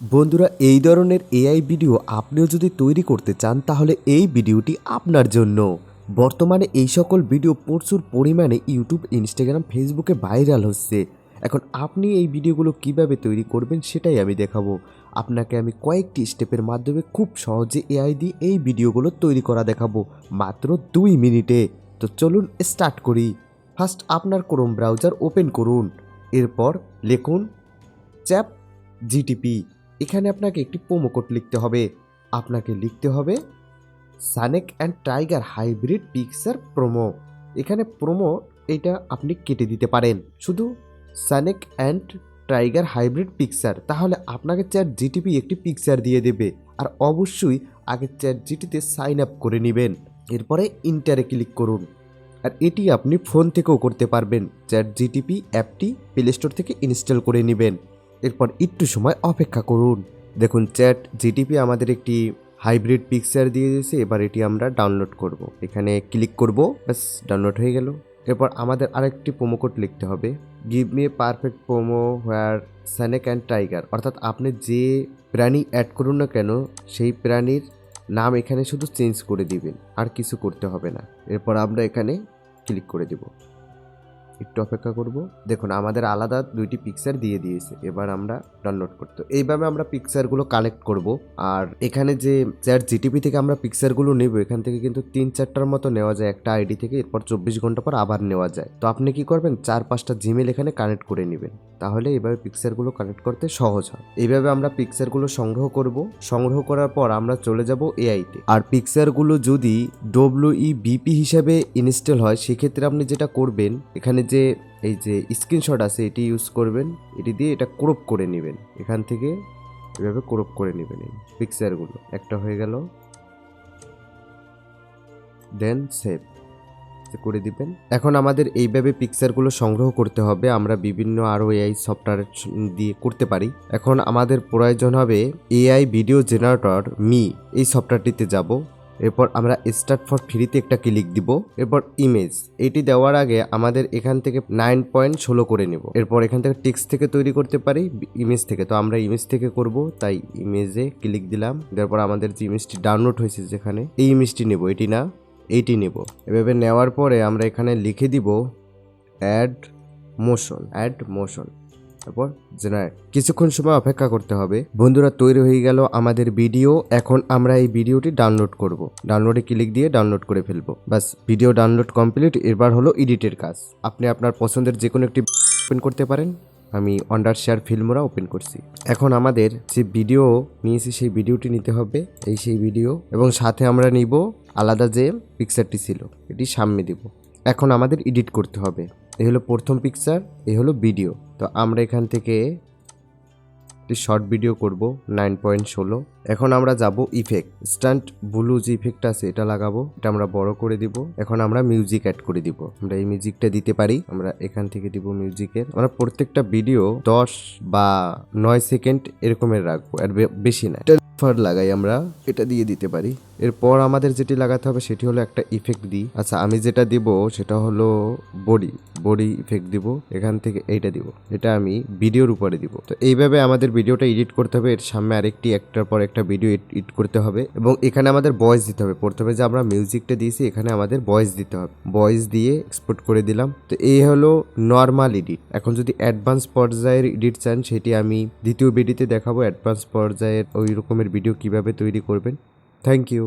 বন্ধুরা, এই ধরনের এআই ভিডিও আপনিও যদি তৈরি করতে চান তাহলে এই ভিডিওটি আপনার জন্য। বর্তমানে এই সকল ভিডিও প্রচুর পরিমাণে ইউটিউব, ইনস্টাগ্রাম, ফেসবুকে ভাইরাল হচ্ছে। এখন আপনি এই ভিডিওগুলো কিভাবে তৈরি করবেন সেটাই আমি দেখাবো। আপনাকে আমি কয়েকটি স্টেপের মাধ্যমে খুব সহজে এআই দিয়ে এই ভিডিওগুলো তৈরি করা দেখাবো মাত্র 2 মিনিটে। তো চলুন স্টার্ট করি। ফার্স্ট আপনার ক্রোম ব্রাউজার ওপেন করুন। এরপর লিখুন চ্যাট জিটিপি। এখানে আপনাকে একটি প্রোমো কোড লিখতে হবে। আপনাকে লিখতে হবে snake and tiger hybrid picture promo. এখানে প্রোমো এটা আপনি কেটে দিতে পারেন, শুধু snake and tiger hybrid picture. তাহলে আপনাকে চ্যাট জিটিপি একটি পিকচার দিয়ে দেবে। আর অবশ্যই আগে চ্যাট জিটিতে সাইন আপ করে নেবেন। এরপরে ইন্টারে ক্লিক করুন। আর এটি আপনি ফোন থেকেও করতে পারবেন। চ্যাট জিটিপি অ্যাপটি প্লে স্টোর থেকে ইনস্টল করে নেবেন। এরপর একটু সময় অপেক্ষা করুন। দেখুন চ্যাট জিটিপি আমাদের একটি হাইব্রিড পিকচার দিয়ে দিয়েছে। এবার এটি আমরা ডাউনলোড করব। এখানে ক্লিক করব, ব্যাস ডাউনলোড হয়ে গেল। এরপর আমাদের আরেকটি প্রোমো কোড লিখতে হবে, give me a perfect promo where snake and tiger. অর্থাৎ আপনি যে প্রাণী অ্যাড করুন না কেন সেই প্রাণীর নাম এখানে শুধু চেঞ্জ করে দিবেন, আর কিছু করতে হবে না। এরপর আমরা এখানে ক্লিক করে দেব। একটু অপেক্ষা করব। দেখুন আমাদের আলাদা দুইটি পিকচার দিয়ে দিয়েছে। এবার আমরা ডাউনলোড করতে, এইভাবে আমরা পিকচারগুলো কালেক্ট করব। আর এখানে যে চ্যাট জিটিপি থেকে আমরা পিকচারগুলো নেব, এখান থেকে কিন্তু 3-4টার মতো নেওয়া যায় একটা আইডি থেকে। এরপর 24 ঘন্টা পর আবার নেওয়া যায়। তো আপনি কি করবেন, 4-5টা জিমেল এখানে কানেক্ট করে নেবেন। তাহলে এইভাবে পিকচারগুলো কানেক্ট করতে সহজ হয়। এইভাবে আমরা পিকচারগুলো সংগ্রহ করব। সংগ্রহ করার পর আমরা চলে যাব এআইতে। আর পিকচারগুলো যদি WEBP হিসাবে ইনস্টল হয়, সেক্ষেত্রে আপনি যেটা করবেন, এখানে যে এই যে স্ক্রিনশট আছে এটি ইউজ করবেন। এটি দিয়ে এটা ক্রপ করে নেবেন। এখান থেকে এভাবে ক্রপ করে নেবেন এই পিকচারগুলো। একটা হয়ে গেল, দেন সেভ করে দিবেন। এখন আমাদের এইভাবে পিকচারগুলো সংগ্রহ করতে হবে। আমরা বিভিন্ন আরও এআই সফটওয়্যার দিয়ে করতে পারি। এখন আমাদের প্রয়োজন হবে এআই ভিডিও জেনারেটর এই সফটওয়্যারটিতে যাব। এরপর আমরা স্টার্ট ফর ফ্রিতে একটা ক্লিক দিব। এরপর ইমেজ, এটি দেওয়ার আগে আমাদের এখান থেকে 9.16 করে নেব। এরপর এখান থেকে টেক্সট থেকে তৈরি করতে পারি, ইমেজ থেকে। তো আমরা ইমেজ থেকে করব, তাই ইমেজে ক্লিক দিলাম। তারপর আমাদের যে ইমেজটি ডাউনলোড হয়েছে, যেখানে এই ইমেজটি নেব, এটি না এইটি নেব। এভাবে নেওয়ার পরে আমরা এখানে লিখে দিব অ্যাড মোশন। তারপর জেনারেট। কিছুক্ষণ সময় অপেক্ষা করতে হবে। বন্ধুরা, তৈরি হয়ে গেল আমাদের ভিডিও। এখন আমরা এই ভিডিওটি ডাউনলোড করব। ডাউনলোডে ক্লিক দিয়ে ডাউনলোড করে ফেলবো। বাস, ভিডিও ডাউনলোড কমপ্লিট। এবার হলো এডিটের কাজ। আপনি আপনার পছন্দের যে কোনো একটি ওপেন করতে পারেন। আমি অন্ডার শেয়ার ফিল্মরা ওপেন করছি। এখন আমাদের যে ভিডিও নিয়েছি সেই ভিডিওটি নিতে হবে, এই সেই ভিডিও। এবং সাথে আমরা নিব আলাদা যে পিকচারটি ছিল, এটি সামনে দিব। এখন আমাদের এডিট করতে হবে। এই হলো প্রথম পিকচার, এই হলো ভিডিও। তো আমরা এখান থেকে একটি শর্ট ভিডিও করব 9.16। এখন আমরা যাব ইফেক্ট, স্টান্ট ব্লু যে ইফেক্ট আছে এটা লাগাবো। এটা আমরা বড় করে দিব। এখন আমরা মিউজিক অ্যাড করে দিব। আমরা এই মিউজিকটা দিতে পারি, আমরা এখান থেকে দিব মিউজিকের। আমরা প্রত্যেকটা ভিডিও 10 বা 9 সেকেন্ড এরকমের রাখবো, আর বেশি না। লাগাই আমরা এটা দিয়ে দিতে পারি। এরপর আমাদের যেটি লাগাতে হবে সেটি হলো একটা ইফেক্ট দিই। আচ্ছা, আমি যেটা দিব সেটা হলো বডি ইফেক্ট দিব। এখান থেকে এইটা দিব, এটা আমি ভিডিওর উপরে দিব। তো এইভাবে আমাদের ভিডিওটা এডিট করতে হবে। এর সামনে আরেকটি একটার পর একটা ভিডিও এডিট করতে হবে। এবং এখানে আমাদের ভয়েস দিতে হবে। প্রথমে যে আমরা মিউজিকটা দিয়েছি, এখানে আমাদের ভয়েস দিতে হবে। ভয়েস দিয়ে এক্সপোর্ট করে দিলাম। তো এই হলো নর্মাল এডিট। এখন যদি অ্যাডভান্স পর্যায়ের এডিট চান, সেটি আমি দ্বিতীয় ভিডিওতে দেখাবো। অ্যাডভান্স পর্যায়ের ওই রকমের ভিডিও কিভাবে তৈরি করবেন। Thank you.